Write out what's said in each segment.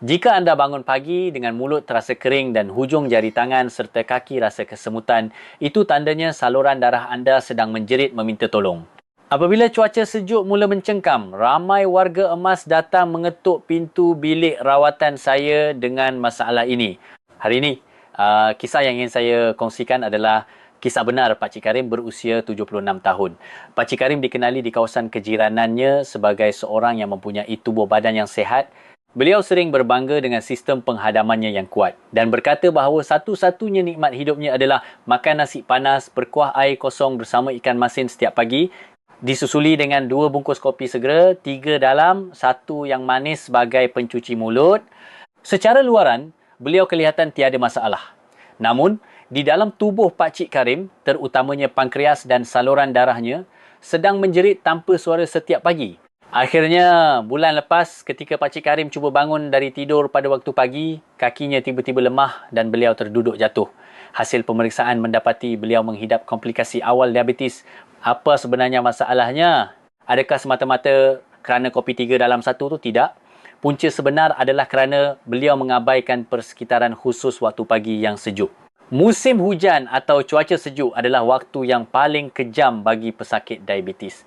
Jika anda bangun pagi dengan mulut terasa kering dan hujung jari tangan serta kaki rasa kesemutan, itu tandanya saluran darah anda sedang menjerit meminta tolong. Apabila cuaca sejuk mula mencengkam, ramai warga emas datang mengetuk pintu bilik rawatan saya dengan masalah ini. Hari ini, kisah yang ingin saya kongsikan adalah kisah benar Pakcik Karim berusia 76 tahun. Pakcik Karim dikenali di kawasan kejiranannya sebagai seorang yang mempunyai tubuh badan yang sihat. Beliau sering berbangga dengan sistem penghadamannya yang kuat dan berkata bahawa satu-satunya nikmat hidupnya adalah makan nasi panas berkuah air kosong bersama ikan masin setiap pagi, disusuli dengan 2 bungkus kopi segera, 3 dalam, 1 yang manis sebagai pencuci mulut. Secara luaran, beliau kelihatan tiada masalah. Namun, di dalam tubuh Pakcik Karim, terutamanya pankreas dan saluran darahnya, sedang menjerit tanpa suara setiap pagi. Akhirnya, bulan lepas ketika Pakcik Karim cuba bangun dari tidur pada waktu pagi, kakinya tiba-tiba lemah dan beliau terduduk jatuh. Hasil pemeriksaan mendapati beliau menghidap komplikasi awal diabetes. Apa sebenarnya masalahnya? Adakah semata-mata kerana kopi 3 dalam 1 tu? Tidak. Punca sebenar adalah kerana beliau mengabaikan persekitaran khusus waktu pagi yang sejuk. Musim hujan atau cuaca sejuk adalah waktu yang paling kejam bagi pesakit diabetes.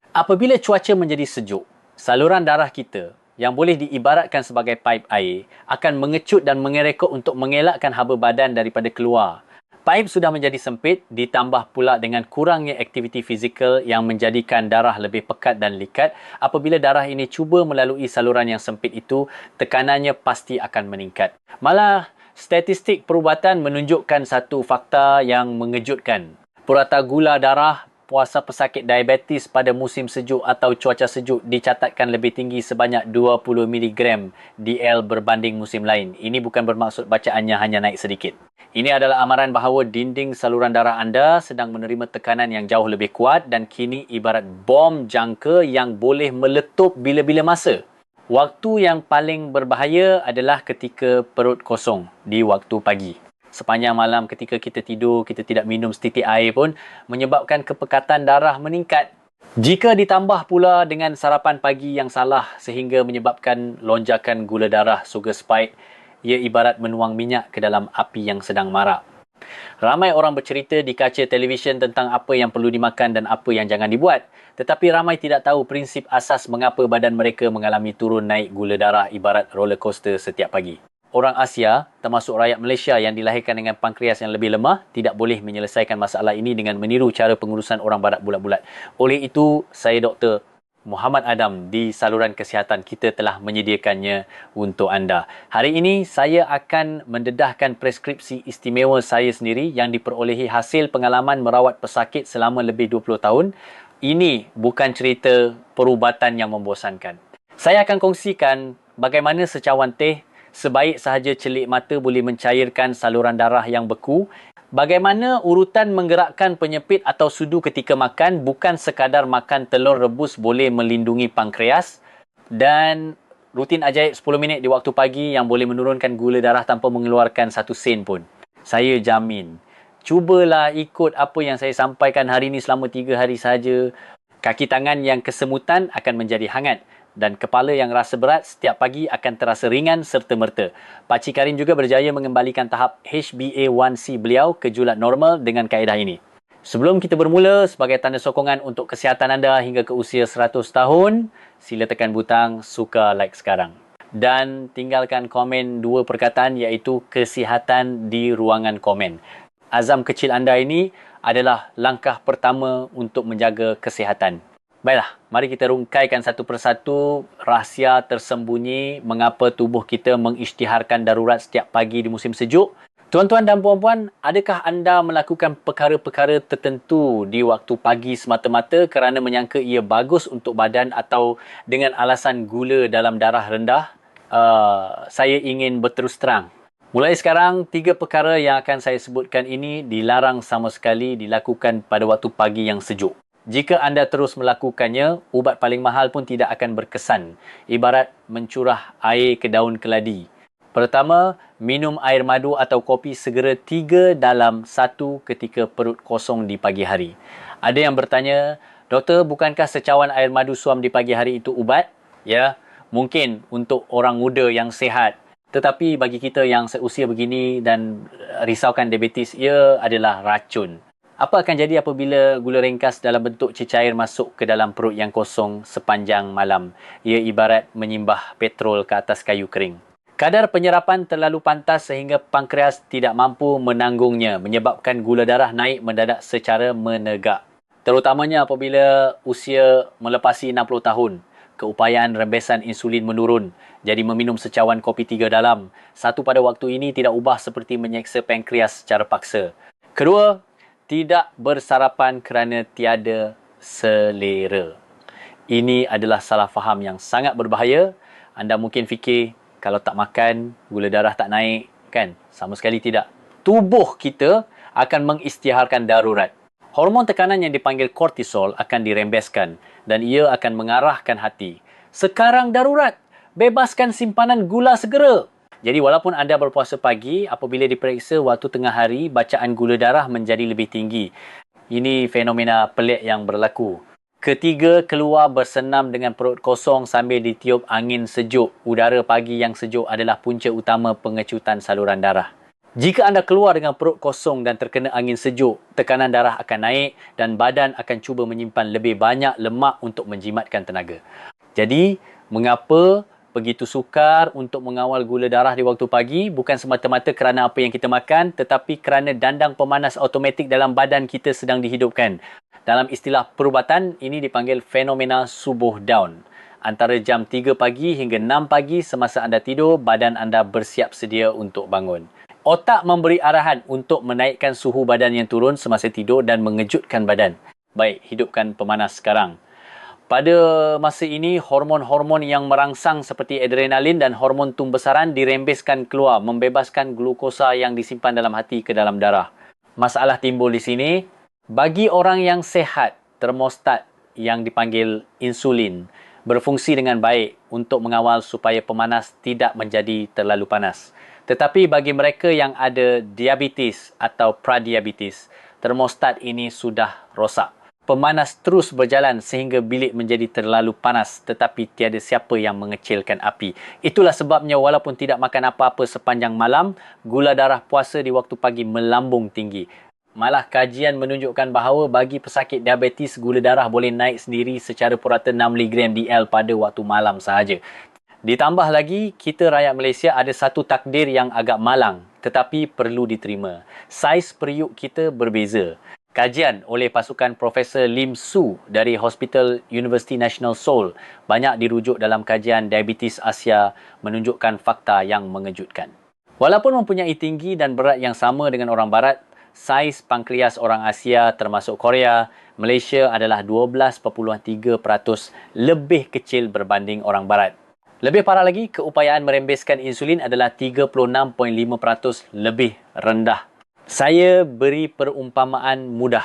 Apabila cuaca menjadi sejuk, saluran darah kita yang boleh diibaratkan sebagai paip air akan mengecut dan mengerekut untuk mengelakkan haba badan daripada keluar. Paip sudah menjadi sempit ditambah pula dengan kurangnya aktiviti fizikal yang menjadikan darah lebih pekat dan likat. Apabila darah ini cuba melalui saluran yang sempit itu, tekanannya pasti akan meningkat. Malah, statistik perubatan menunjukkan satu fakta yang mengejutkan. Purata gula darah puasa pesakit diabetes pada musim sejuk atau cuaca sejuk dicatatkan lebih tinggi sebanyak 20 mg DL berbanding musim lain. Ini bukan bermaksud bacaannya hanya naik sedikit. Ini adalah amaran bahawa dinding saluran darah anda sedang menerima tekanan yang jauh lebih kuat dan kini ibarat bom jangka yang boleh meletup bila-bila masa. Waktu yang paling berbahaya adalah ketika perut kosong di waktu pagi. Sepanjang malam ketika kita tidur, kita tidak minum setitik air pun menyebabkan kepekatan darah meningkat. Jika ditambah pula dengan sarapan pagi yang salah sehingga menyebabkan lonjakan gula darah, sugar spike, ia ibarat menuang minyak ke dalam api yang sedang marak. Ramai orang bercerita di kaca televisyen tentang apa yang perlu dimakan dan apa yang jangan dibuat. Tetapi ramai tidak tahu prinsip asas mengapa badan mereka mengalami turun naik gula darah ibarat roller coaster setiap pagi. Orang Asia, termasuk rakyat Malaysia yang dilahirkan dengan pankreas yang lebih lemah, tidak boleh menyelesaikan masalah ini dengan meniru cara pengurusan orang barat bulat-bulat. Oleh itu, saya Dr. Muhammad Adam di saluran kesihatan kita telah menyediakannya untuk anda. Hari ini, saya akan mendedahkan preskripsi istimewa saya sendiri yang diperolehi hasil pengalaman merawat pesakit selama lebih 20 tahun. Ini bukan cerita perubatan yang membosankan. Saya akan kongsikan bagaimana secawan teh sebaik sahaja celik mata boleh mencairkan saluran darah yang beku. Bagaimana urutan menggerakkan penyepit atau sudu ketika makan, bukan sekadar makan telur rebus boleh melindungi pankreas. Dan rutin ajaib 10 minit di waktu pagi yang boleh menurunkan gula darah tanpa mengeluarkan 1 sen pun. Saya jamin. Cubalah ikut apa yang saya sampaikan hari ini selama 3 hari sahaja. Kaki tangan yang kesemutan akan menjadi hangat. Dan kepala yang rasa berat setiap pagi akan terasa ringan serta merta. Pakcik Karim juga berjaya mengembalikan tahap HbA1c beliau ke julat normal dengan kaedah ini. Sebelum kita bermula, sebagai tanda sokongan untuk kesihatan anda hingga ke usia 100 tahun, sila tekan butang suka like sekarang. Dan tinggalkan komen 2 perkataan iaitu kesihatan di ruangan komen. Azam kecil anda ini adalah langkah pertama untuk menjaga kesihatan. Baiklah, mari kita rungkaikan satu persatu rahsia tersembunyi mengapa tubuh kita mengisytiharkan darurat setiap pagi di musim sejuk. Tuan-tuan dan puan-puan, adakah anda melakukan perkara-perkara tertentu di waktu pagi semata-mata kerana menyangka ia bagus untuk badan atau dengan alasan gula dalam darah rendah? Saya ingin berterus terang. Mulai sekarang, 3 perkara yang akan saya sebutkan ini dilarang sama sekali dilakukan pada waktu pagi yang sejuk. Jika anda terus melakukannya, ubat paling mahal pun tidak akan berkesan. Ibarat mencurah air ke daun keladi. Pertama, minum air madu atau kopi segera 3 dalam 1 ketika perut kosong di pagi hari. Ada yang bertanya, Doktor, bukankah secawan air madu suam di pagi hari itu ubat? Ya, mungkin untuk orang muda yang sihat. Tetapi bagi kita yang seusia begini dan risaukan diabetes, ia adalah racun. Apa akan jadi apabila gula ringkas dalam bentuk cecair masuk ke dalam perut yang kosong sepanjang malam? Ia ibarat menyimbah petrol ke atas kayu kering. Kadar penyerapan terlalu pantas sehingga pankreas tidak mampu menanggungnya, menyebabkan gula darah naik mendadak secara menegak. Terutamanya apabila usia melepasi 60 tahun. Keupayaan rembesan insulin menurun, jadi meminum secawan kopi 3 dalam. Satu pada waktu ini tidak ubah seperti menyeksa pankreas secara paksa. Kedua, tidak bersarapan kerana tiada selera. Ini adalah salah faham yang sangat berbahaya. Anda mungkin fikir, kalau tak makan, gula darah tak naik, kan? Sama sekali tidak. Tubuh kita akan mengisytiharkan darurat. Hormon tekanan yang dipanggil kortisol akan dirembeskan dan ia akan mengarahkan hati. Sekarang darurat, bebaskan simpanan gula segera. Jadi walaupun anda berpuasa pagi, apabila diperiksa waktu tengah hari, bacaan gula darah menjadi lebih tinggi. Ini fenomena pelik yang berlaku. Ketiga, keluar bersenam dengan perut kosong sambil ditiup angin sejuk. Udara pagi yang sejuk adalah punca utama pengecutan saluran darah. Jika anda keluar dengan perut kosong dan terkena angin sejuk, tekanan darah akan naik dan badan akan cuba menyimpan lebih banyak lemak untuk menjimatkan tenaga. Jadi, mengapa begitu sukar untuk mengawal gula darah di waktu pagi? Bukan semata-mata kerana apa yang kita makan, tetapi kerana dandang pemanas automatik dalam badan kita sedang dihidupkan. Dalam istilah perubatan, ini dipanggil fenomena subuh daun. Antara jam 3 pagi hingga 6 pagi semasa anda tidur, badan anda bersiap sedia untuk bangun. Otak memberi arahan untuk menaikkan suhu badan yang turun semasa tidur dan mengejutkan badan. Baik, hidupkan pemanas sekarang. Pada masa ini, hormon-hormon yang merangsang seperti adrenalin dan hormon tumbesaran dirembeskan keluar, membebaskan glukosa yang disimpan dalam hati ke dalam darah. Masalah timbul di sini. Bagi orang yang sehat, termostat yang dipanggil insulin berfungsi dengan baik untuk mengawal supaya pemanas tidak menjadi terlalu panas. Tetapi bagi mereka yang ada diabetes atau pradiabetes, termostat ini sudah rosak. Pemanas terus berjalan sehingga bilik menjadi terlalu panas tetapi tiada siapa yang mengecilkan api. Itulah sebabnya walaupun tidak makan apa-apa sepanjang malam, gula darah puasa di waktu pagi melambung tinggi. Malah kajian menunjukkan bahawa bagi pesakit diabetes, gula darah boleh naik sendiri secara purata 6 mg DL pada waktu malam sahaja. Ditambah lagi, kita rakyat Malaysia ada satu takdir yang agak malang tetapi perlu diterima. Saiz periuk kita berbeza. Kajian oleh pasukan Profesor Lim Su dari Hospital University National Seoul banyak dirujuk dalam kajian diabetes Asia menunjukkan fakta yang mengejutkan. Walaupun mempunyai tinggi dan berat yang sama dengan orang Barat, saiz pankreas orang Asia termasuk Korea, Malaysia adalah 12.3% lebih kecil berbanding orang Barat. Lebih parah lagi, keupayaan merembeskan insulin adalah 36.5% lebih rendah. Saya beri perumpamaan mudah.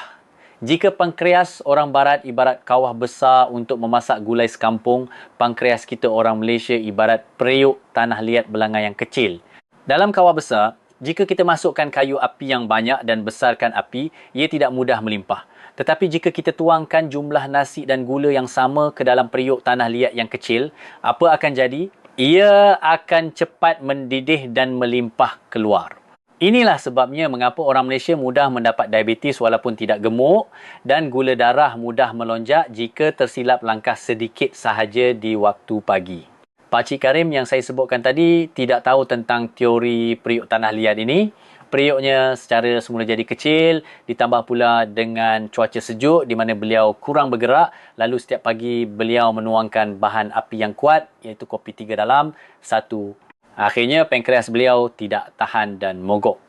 Jika pankreas orang Barat ibarat kawah besar untuk memasak gulai sekampung, pankreas kita orang Malaysia ibarat periuk tanah liat belanga yang kecil. Dalam kawah besar, jika kita masukkan kayu api yang banyak dan besarkan api, ia tidak mudah melimpah. Tetapi jika kita tuangkan jumlah nasi dan gula yang sama ke dalam periuk tanah liat yang kecil, apa akan jadi? Ia akan cepat mendidih dan melimpah keluar. Inilah sebabnya mengapa orang Malaysia mudah mendapat diabetes walaupun tidak gemuk dan gula darah mudah melonjak jika tersilap langkah sedikit sahaja di waktu pagi. Pakcik Karim yang saya sebutkan tadi tidak tahu tentang teori periuk tanah liat ini. Periuknya secara semula jadi kecil, ditambah pula dengan cuaca sejuk di mana beliau kurang bergerak. Lalu setiap pagi beliau menuangkan bahan api yang kuat iaitu kopi 3 dalam, 1. Akhirnya pankreas beliau tidak tahan dan mogok.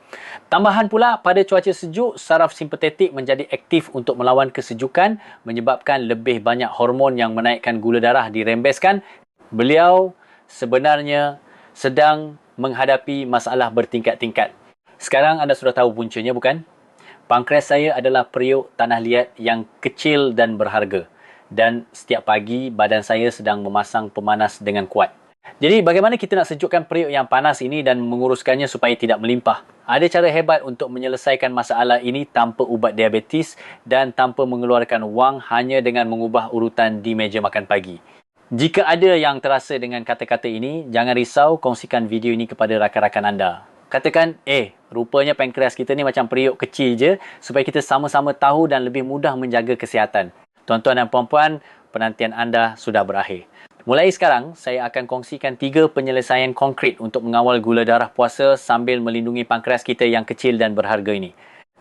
Tambahan pula, pada cuaca sejuk, saraf simpatetik menjadi aktif untuk melawan kesejukan menyebabkan lebih banyak hormon yang menaikkan gula darah dirembeskan. Beliau sebenarnya sedang menghadapi masalah bertingkat-tingkat. Sekarang anda sudah tahu puncanya, bukan? Pankreas saya adalah periuk tanah liat yang kecil dan berharga. Dan setiap pagi badan saya sedang memasang pemanas dengan kuat. Jadi bagaimana kita nak sejukkan periuk yang panas ini dan menguruskannya supaya tidak melimpah? Ada cara hebat untuk menyelesaikan masalah ini tanpa ubat diabetes dan tanpa mengeluarkan wang hanya dengan mengubah urutan di meja makan pagi. Jika ada yang terasa dengan kata-kata ini, jangan risau, kongsikan video ini kepada rakan-rakan anda. Katakan, rupanya pankreas kita ni macam periuk kecil je, supaya kita sama-sama tahu dan lebih mudah menjaga kesihatan. Tuan-tuan dan puan-puan, penantian anda sudah berakhir. Mulai sekarang, saya akan kongsikan 3 penyelesaian konkret untuk mengawal gula darah puasa sambil melindungi pankreas kita yang kecil dan berharga ini.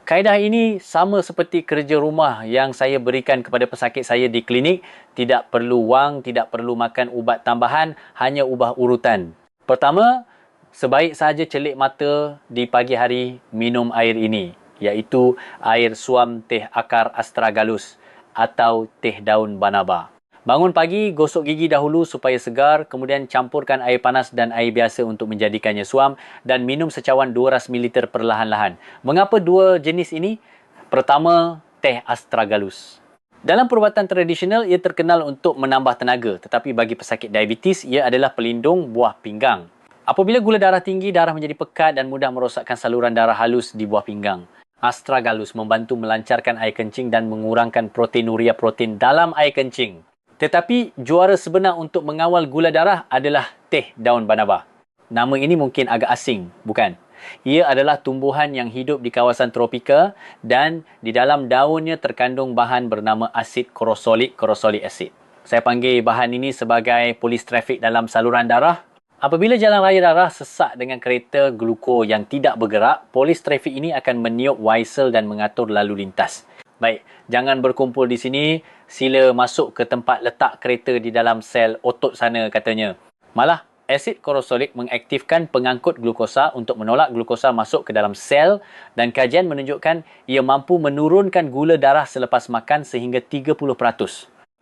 Kaedah ini sama seperti kerja rumah yang saya berikan kepada pesakit saya di klinik. Tidak perlu wang, tidak perlu makan ubat tambahan, hanya ubah urutan. Pertama, sebaik sahaja celik mata di pagi hari minum air ini, iaitu air suam teh akar astragalus atau teh daun banaba. Bangun pagi, gosok gigi dahulu supaya segar, kemudian campurkan air panas dan air biasa untuk menjadikannya suam dan minum secawan 200 ml perlahan-lahan. Mengapa 2 jenis ini? Pertama, teh astragalus. Dalam perubatan tradisional, ia terkenal untuk menambah tenaga, tetapi bagi pesakit diabetes, ia adalah pelindung buah pinggang. Apabila gula darah tinggi, darah menjadi pekat dan mudah merosakkan saluran darah halus di buah pinggang. Astragalus membantu melancarkan air kencing dan mengurangkan proteinuria protein dalam air kencing. Tetapi juara sebenar untuk mengawal gula darah adalah teh daun banaba. Nama ini mungkin agak asing, bukan? Ia adalah tumbuhan yang hidup di kawasan tropika dan di dalam daunnya terkandung bahan bernama asid korosolik acid. Saya panggil bahan ini sebagai polis trafik dalam saluran darah. Apabila jalan raya darah sesak dengan kereta gluko yang tidak bergerak, polis trafik ini akan meniup whistle dan mengatur lalu lintas. Baik, jangan berkumpul di sini. Sila masuk ke tempat letak kereta di dalam sel otot sana katanya. Malah, asid korosolik mengaktifkan pengangkut glukosa untuk menolak glukosa masuk ke dalam sel dan kajian menunjukkan ia mampu menurunkan gula darah selepas makan sehingga 30%.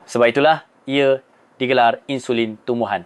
Sebab itulah, ia digelar insulin tumbuhan.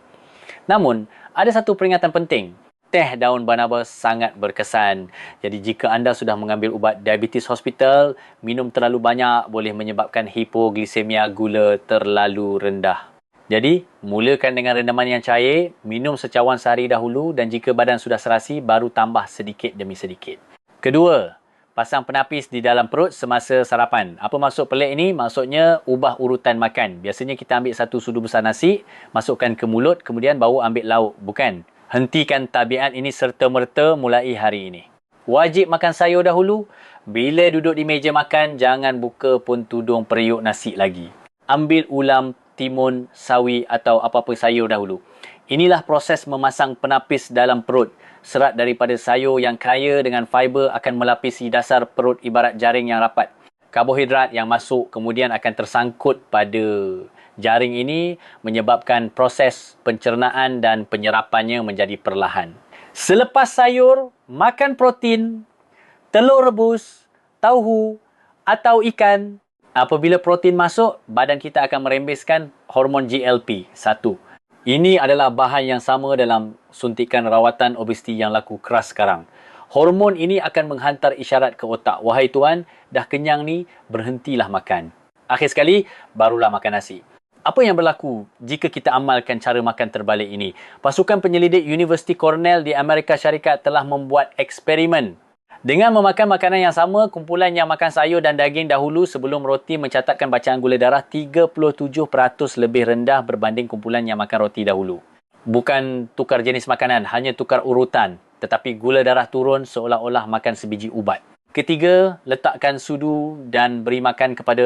Namun, ada satu peringatan penting. Teh daun banaba sangat berkesan. Jadi jika anda sudah mengambil ubat diabetes hospital, minum terlalu banyak boleh menyebabkan hipogliksemia, gula terlalu rendah. Jadi, mulakan dengan rendaman yang cair, minum secawan sehari dahulu dan jika badan sudah serasi, baru tambah sedikit demi sedikit. Kedua, pasang penapis di dalam perut semasa sarapan. Apa maksud pelik ini? Maksudnya ubah urutan makan. Biasanya kita ambil 1 sudu besar nasi, masukkan ke mulut, kemudian baru ambil lauk. Bukan. Hentikan tabiat ini serta-merta mulai hari ini. Wajib makan sayur dahulu. Bila duduk di meja makan, jangan buka pun tudung periuk nasi lagi. Ambil ulam, timun, sawi atau apa-apa sayur dahulu. Inilah proses memasang penapis dalam perut. Serat daripada sayur yang kaya dengan fiber akan melapisi dasar perut ibarat jaring yang rapat. Karbohidrat yang masuk kemudian akan tersangkut pada jaring ini menyebabkan proses pencernaan dan penyerapannya menjadi perlahan. Selepas sayur, makan protein, telur rebus, tauhu atau ikan. Apabila protein masuk, badan kita akan merembeskan hormon GLP-1. Ini adalah bahan yang sama dalam suntikan rawatan obesiti yang laku keras sekarang. Hormon ini akan menghantar isyarat ke otak. Wahai tuan, dah kenyang ni, berhentilah makan. Akhir sekali, barulah makan nasi. Apa yang berlaku jika kita amalkan cara makan terbalik ini? Pasukan penyelidik Universiti Cornell di Amerika Syarikat telah membuat eksperimen. Dengan memakan makanan yang sama, kumpulan yang makan sayur dan daging dahulu sebelum roti mencatatkan bacaan gula darah 37% lebih rendah berbanding kumpulan yang makan roti dahulu. Bukan tukar jenis makanan, hanya tukar urutan. Tetapi gula darah turun seolah-olah makan sebiji ubat. Ketiga, letakkan sudu dan beri makan kepada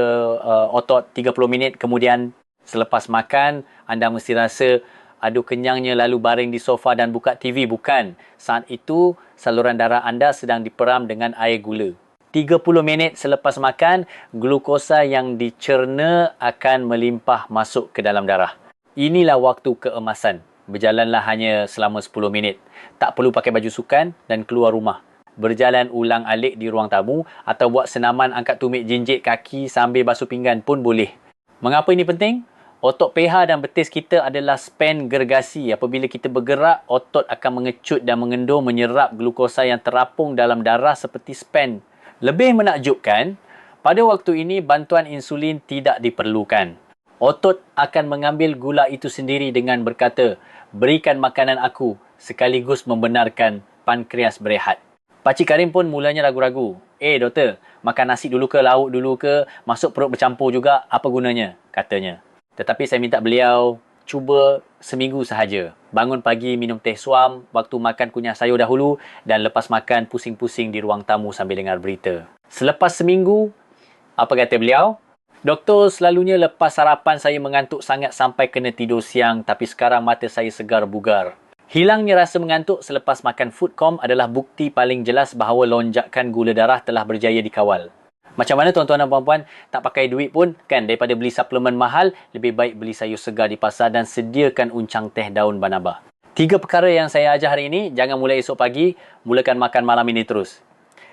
otot 30 minit. Kemudian selepas makan, anda mesti rasa aduh kenyangnya lalu baring di sofa dan buka TV. Bukan. Saat itu, saluran darah anda sedang diperam dengan air gula. 30 minit selepas makan, glukosa yang dicerna akan melimpah masuk ke dalam darah. Inilah waktu keemasan. Berjalanlah hanya selama 10 minit. Tak perlu pakai baju sukan dan keluar rumah. Berjalan ulang alik di ruang tamu atau buat senaman angkat tumit jinjit kaki sambil basuh pinggan pun boleh. Mengapa ini penting? Otot peha dan betis kita adalah spen gergasi. Apabila kita bergerak, otot akan mengecut dan mengendur menyerap glukosa yang terapung dalam darah seperti spen. Lebih menakjubkan, pada waktu ini bantuan insulin tidak diperlukan. Otot akan mengambil gula itu sendiri dengan berkata, berikan makanan aku, sekaligus membenarkan pankreas berehat. Pakcik Karim pun mulanya ragu-ragu. Doktor, makan nasi dulu ke, lauk dulu ke, masuk perut bercampur juga, apa gunanya? Katanya. Tetapi saya minta beliau cuba seminggu sahaja. Bangun pagi minum teh suam, waktu makan kunyah sayur dahulu dan lepas makan pusing-pusing di ruang tamu sambil dengar berita. Selepas seminggu, apa kata beliau? Doktor, selalunya lepas sarapan saya mengantuk sangat sampai kena tidur siang, tapi sekarang mata saya segar bugar. Hilangnya rasa mengantuk selepas makan Foodcom adalah bukti paling jelas bahawa lonjakan gula darah telah berjaya dikawal. Macam mana tuan-tuan dan puan-puan, tak pakai duit pun kan, daripada beli suplemen mahal, lebih baik beli sayur segar di pasar dan sediakan uncang teh daun banaba. 3 perkara yang saya ajar hari ini, jangan mulai esok pagi, mulakan makan malam ini terus.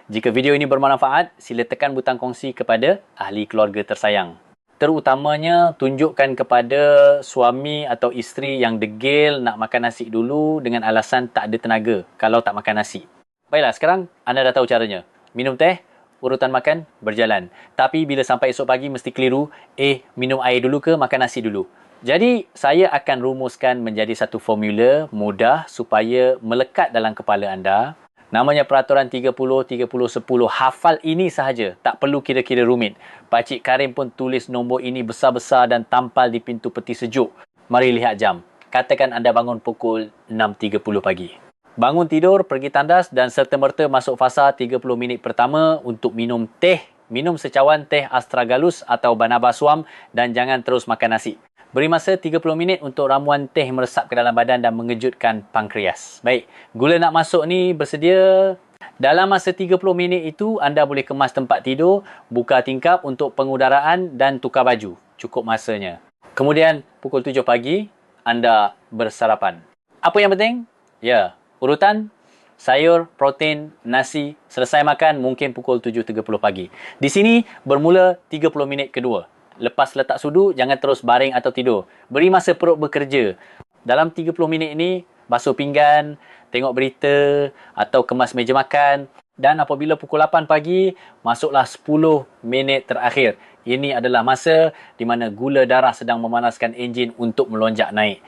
Jika video ini bermanfaat, sila tekan butang kongsi kepada ahli keluarga tersayang. Terutamanya, tunjukkan kepada suami atau isteri yang degil nak makan nasi dulu dengan alasan tak ada tenaga kalau tak makan nasi. Baiklah, sekarang anda dah tahu caranya. Minum teh, urutan makan berjalan. Tapi bila sampai esok pagi mesti keliru, minum air dulu ke makan nasi dulu. Jadi saya akan rumuskan menjadi satu formula mudah supaya melekat dalam kepala anda. Namanya peraturan 30-30-10. Hafal ini sahaja, tak perlu kira-kira rumit. Pakcik Karim pun tulis nombor ini besar-besar dan tampal di pintu peti sejuk. Mari lihat jam. Katakan anda bangun pukul 6.30 pagi. Bangun tidur, pergi tandas dan serta-merta masuk fasa 30 minit pertama untuk minum teh. Minum secawan teh astragalus atau banaba suam dan jangan terus makan nasi. Beri masa 30 minit untuk ramuan teh meresap ke dalam badan dan mengejutkan pankreas. Baik, gula nak masuk ni bersedia. Dalam masa 30 minit itu, anda boleh kemas tempat tidur, buka tingkap untuk pengudaraan dan tukar baju. Cukup masanya. Kemudian, pukul 7 pagi, anda bersarapan. Apa yang penting? Ya, urutan sayur, protein, nasi. Selesai makan mungkin pukul 7.30 pagi. Di sini bermula 30 minit kedua. Lepas letak sudu, jangan terus baring atau tidur. Beri masa perut bekerja. Dalam 30 minit ini, basuh pinggan, tengok berita atau kemas meja makan. Dan apabila pukul 8 pagi, masuklah 10 minit terakhir. Ini adalah masa di mana gula darah sedang memanaskan enjin untuk melonjak naik.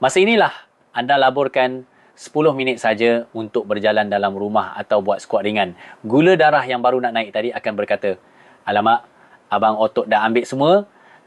Masa inilah anda laburkan 10 minit saja untuk berjalan dalam rumah atau buat squat ringan. Gula darah yang baru nak naik tadi akan berkata, "Alamak, abang otot dah ambil semua,"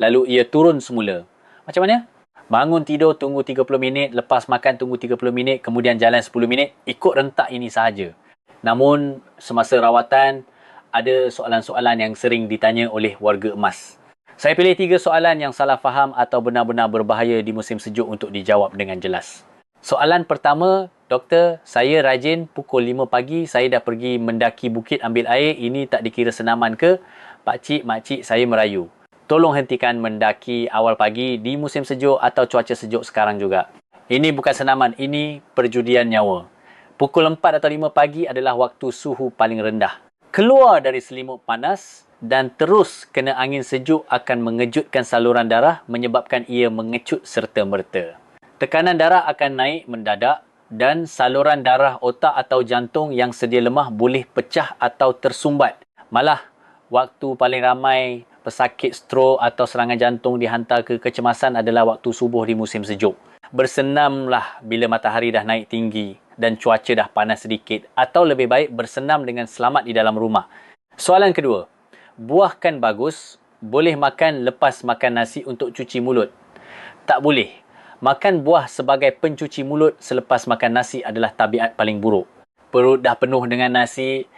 lalu ia turun semula. Macam mana? Bangun tidur, tunggu 30 minit, lepas makan tunggu 30 minit, kemudian jalan 10 minit, ikut rentak ini sahaja. Namun, semasa rawatan, ada soalan-soalan yang sering ditanya oleh warga emas. Saya pilih 3 soalan yang salah faham atau benar-benar berbahaya di musim sejuk untuk dijawab dengan jelas. Soalan pertama, "Doktor, saya rajin pukul 5 pagi, saya dah pergi mendaki bukit ambil air, ini tak dikira senaman ke? Pakcik, makcik saya merayu. Tolong hentikan mendaki awal pagi di musim sejuk atau cuaca sejuk sekarang juga. Ini bukan senaman, ini perjudian nyawa. Pukul 4 atau 5 pagi adalah waktu suhu paling rendah. Keluar dari selimut panas dan terus kena angin sejuk akan mengejutkan saluran darah menyebabkan ia mengecut serta-merta. Tekanan darah akan naik mendadak dan saluran darah otak atau jantung yang sedia lemah boleh pecah atau tersumbat. Malah, waktu paling ramai pesakit strok atau serangan jantung dihantar ke kecemasan adalah waktu subuh di musim sejuk. Bersenamlah bila matahari dah naik tinggi dan cuaca dah panas sedikit, atau lebih baik bersenam dengan selamat di dalam rumah. Soalan kedua, buah kan bagus, boleh makan lepas makan nasi untuk cuci mulut? Tak boleh. Makan buah sebagai pencuci mulut selepas makan nasi adalah tabiat paling buruk. Perut dah penuh dengan nasi,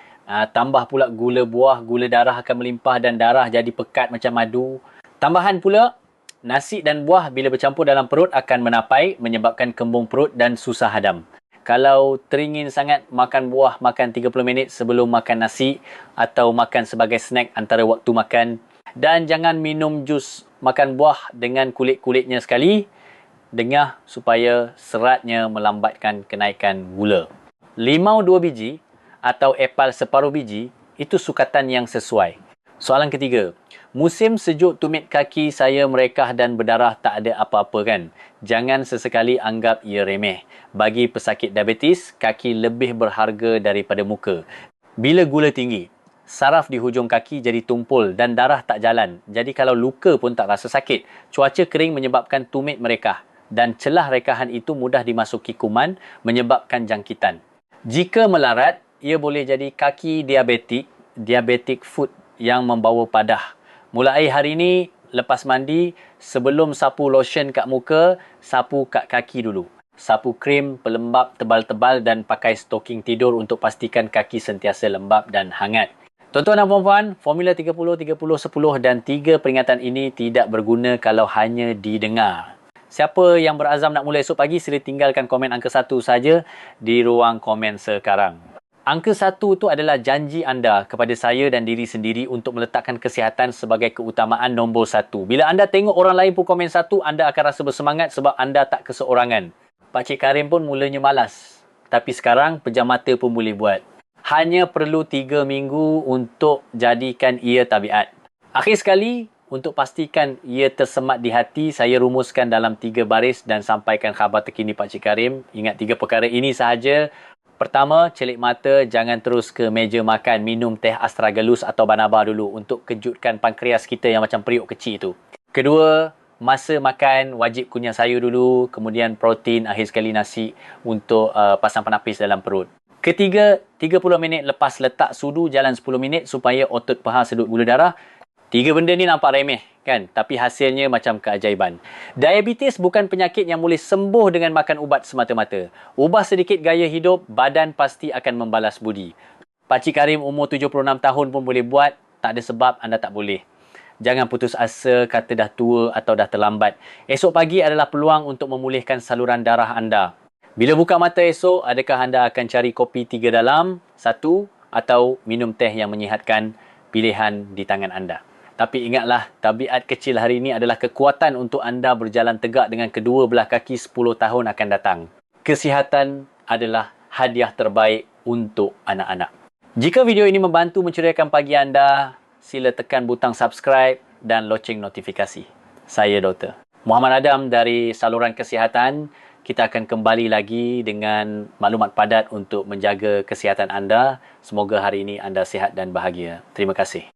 tambah pula gula buah, gula darah akan melimpah dan darah jadi pekat macam madu. Tambahan pula, nasi dan buah bila bercampur dalam perut akan menapai, menyebabkan kembung perut dan susah hadam. Kalau teringin sangat, makan buah, makan 30 minit sebelum makan nasi atau makan sebagai snack antara waktu makan. Dan jangan minum jus, makan buah dengan kulit-kulitnya sekali. Dengah supaya seratnya melambatkan kenaikan gula. Limau 2 biji atau epal separuh biji, itu sukatan yang sesuai. Soalan ketiga, musim sejuk tumit kaki saya merekah dan berdarah tak ada apa-apa kan? Jangan sesekali anggap ia remeh. Bagi pesakit diabetes, kaki lebih berharga daripada muka. Bila gula tinggi, saraf di hujung kaki jadi tumpul dan darah tak jalan. Jadi kalau luka pun tak rasa sakit. Cuaca kering menyebabkan tumit merekah. Dan celah rekahan itu mudah dimasuki kuman, menyebabkan jangkitan. Jika melarat, ia boleh jadi kaki diabetik, diabetic foot yang membawa padah. Mulai hari ini, lepas mandi, sebelum sapu lotion kat muka, sapu kat kaki dulu. Sapu krim pelembap tebal-tebal dan pakai stoking tidur untuk pastikan kaki sentiasa lembap dan hangat. Tuan-tuan dan puan-puan, Formula 30, 30, 10 dan 3 peringatan ini tidak berguna kalau hanya didengar. Siapa yang berazam nak mula esok pagi, sila tinggalkan komen angka 1 saja di ruang komen sekarang. Angka 1 itu adalah janji anda kepada saya dan diri sendiri untuk meletakkan kesihatan sebagai keutamaan nombor 1. Bila anda tengok orang lain pun komen 1, anda akan rasa bersemangat sebab anda tak keseorangan. Pak Cik Karim pun mulanya malas. Tapi sekarang pejam mata pun boleh buat. Hanya perlu 3 minggu untuk jadikan ia tabiat. Akhir sekali, untuk pastikan ia tersemat di hati, saya rumuskan dalam 3 baris dan sampaikan khabar terkini Pak Cik Karim. Ingat 3 perkara ini sahaja. Pertama, celik mata, jangan terus ke meja makan, minum teh astragalus atau banaba dulu untuk kejutkan pankreas kita yang macam periuk kecil tu. Kedua, masa makan wajib kunyah sayur dulu, kemudian protein, akhir sekali nasi untuk pasang penapis dalam perut. Ketiga, 30 minit lepas letak sudu, jalan 10 minit supaya otot paha sedut gula darah. 3 benda ni nampak remeh kan? Tapi hasilnya macam keajaiban. Diabetes bukan penyakit yang boleh sembuh dengan makan ubat semata-mata. Ubah sedikit gaya hidup, badan pasti akan membalas budi. Pak Cik Karim umur 76 tahun pun boleh buat, tak ada sebab anda tak boleh. Jangan putus asa kata dah tua atau dah terlambat. Esok pagi adalah peluang untuk memulihkan saluran darah anda. Bila buka mata esok, adakah anda akan cari kopi 3 dalam, 1 atau minum teh yang menyihatkan? Pilihan di tangan anda. Tapi ingatlah, tabiat kecil hari ini adalah kekuatan untuk anda berjalan tegak dengan kedua belah kaki 10 tahun akan datang. Kesihatan adalah hadiah terbaik untuk anak-anak. Jika video ini membantu menceriakan pagi anda, sila tekan butang subscribe dan loceng notifikasi. Saya Dr. Muhammad Adam dari Saluran Kesihatan. Kita akan kembali lagi dengan maklumat padat untuk menjaga kesihatan anda. Semoga hari ini anda sihat dan bahagia. Terima kasih.